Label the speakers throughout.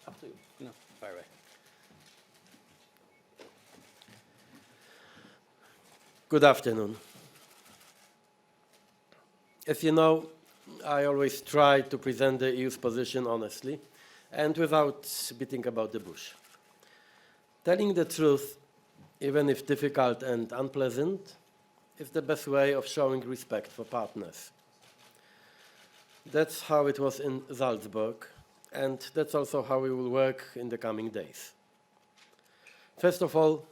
Speaker 1: Up to you. No, fire away.
Speaker 2: Good afternoon. As you know, I always try to present the EU's position honestly and without beating about the bush. Telling the truth, even if difficult and unpleasant, is the best way of showing respect for partners. That's how it was in Salzburg, and that's also how we will work in the coming days. First of all,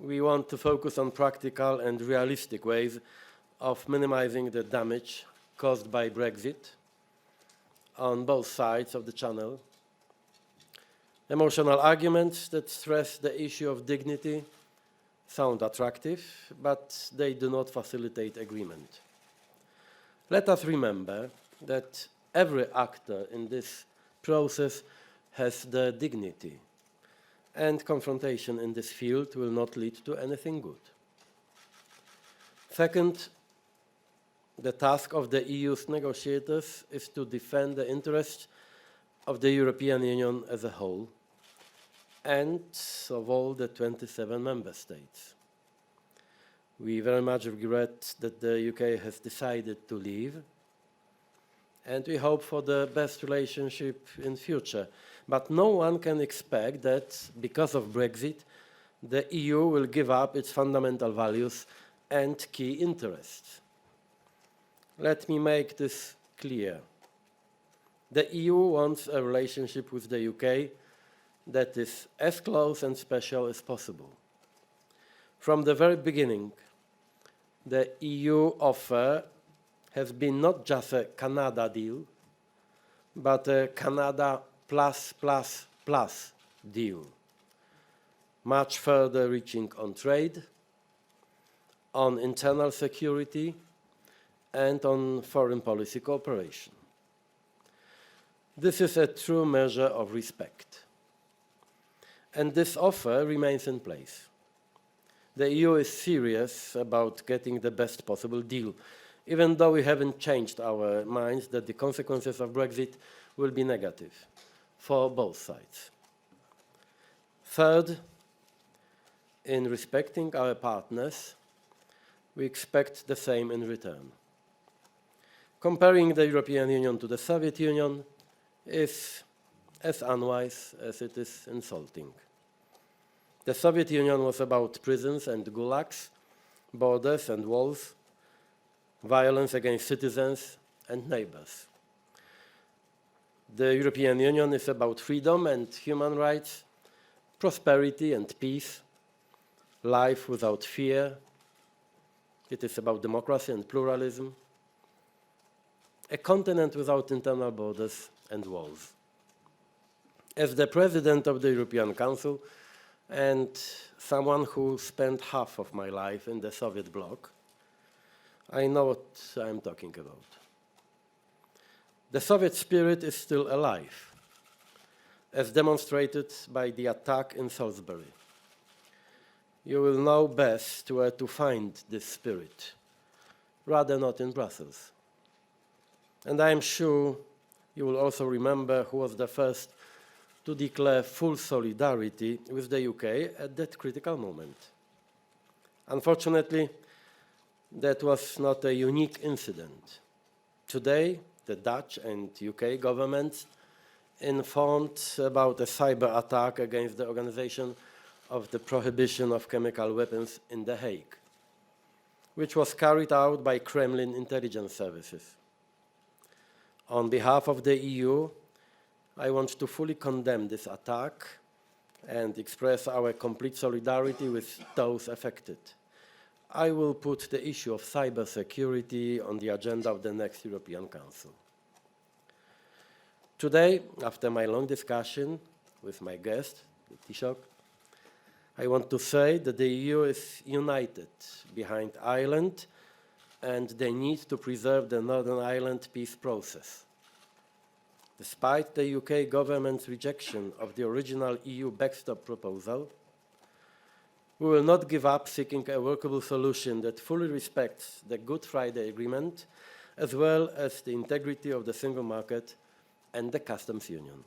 Speaker 2: we want to focus on practical and realistic ways of minimizing the damage caused by Brexit on both sides of the Channel. Emotional arguments that stress the issue of dignity sound attractive, but they do not facilitate agreement. Let us remember that every actor in this process has the dignity, and confrontation in this field will not lead to anything good. Second, the task of the EU's negotiators is to defend the interests of the European Union as a whole and of all the 27 member states. We very much regret that the UK has decided to leave, and we hope for the best relationship in future. But no one can expect that, because of Brexit, the EU will give up its fundamental values and key interests. Let me make this clear. The EU wants a relationship with the UK that is as close and special as possible. From the very beginning, the EU offer has been not just a Canada deal, but a Canada plus plus plus deal, much further reaching on trade, on internal security, and on foreign policy cooperation. This is a true measure of respect. And this offer remains in place. The EU is serious about getting the best possible deal, even though we haven't changed our minds that the consequences of Brexit will be negative for both sides. Third, in respecting our partners, we expect the same in return. Comparing the European Union to the Soviet Union is as unwise as it is insulting. The Soviet Union was about prisons and gulags, borders and walls, violence against citizens and neighbors. The European Union is about freedom and human rights, prosperity and peace, life without fear. It is about democracy and pluralism, a continent without internal borders and walls. As the President of the European Council and someone who spent half of my life in the Soviet bloc, I know what I'm talking about. The Soviet spirit is still alive, as demonstrated by the attack in Salisbury. You will know best where to find this spirit, rather not in Brussels. And I am sure you will also remember who was the first to declare full solidarity with the UK at that critical moment. Unfortunately, that was not a unique incident. Today, the Dutch and UK governments informed about a cyber attack against the Organization of the Prohibition of Chemical Weapons in The Hague, which was carried out by Kremlin intelligence services. On behalf of the EU, I want to fully condemn this attack and express our complete solidarity with those affected. I will put the issue of cybersecurity on the agenda of the next European Council. Today, after my long discussion with my guest, the Taoiseach, I want to say that the EU is united behind Ireland and they need to preserve the Northern Ireland peace process. Despite the UK government's rejection of the original EU backstop proposal, we will not give up seeking a workable solution that fully respects the Good Friday Agreement, as well as the integrity of the single market and the customs union.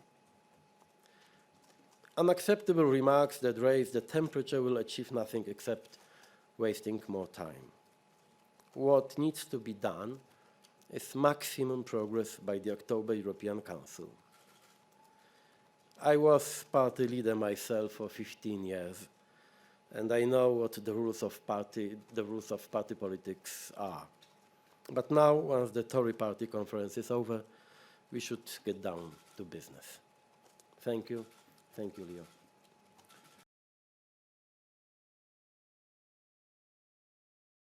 Speaker 2: Unacceptable remarks that raise the temperature will achieve nothing except wasting more time. What needs to be done is maximum progress by the October European Council. I was party leader myself for 15 years, and I know what the rules of party politics are. But now, once the Tory party conference is over, we should get down to business. Thank you. Thank you, Leo.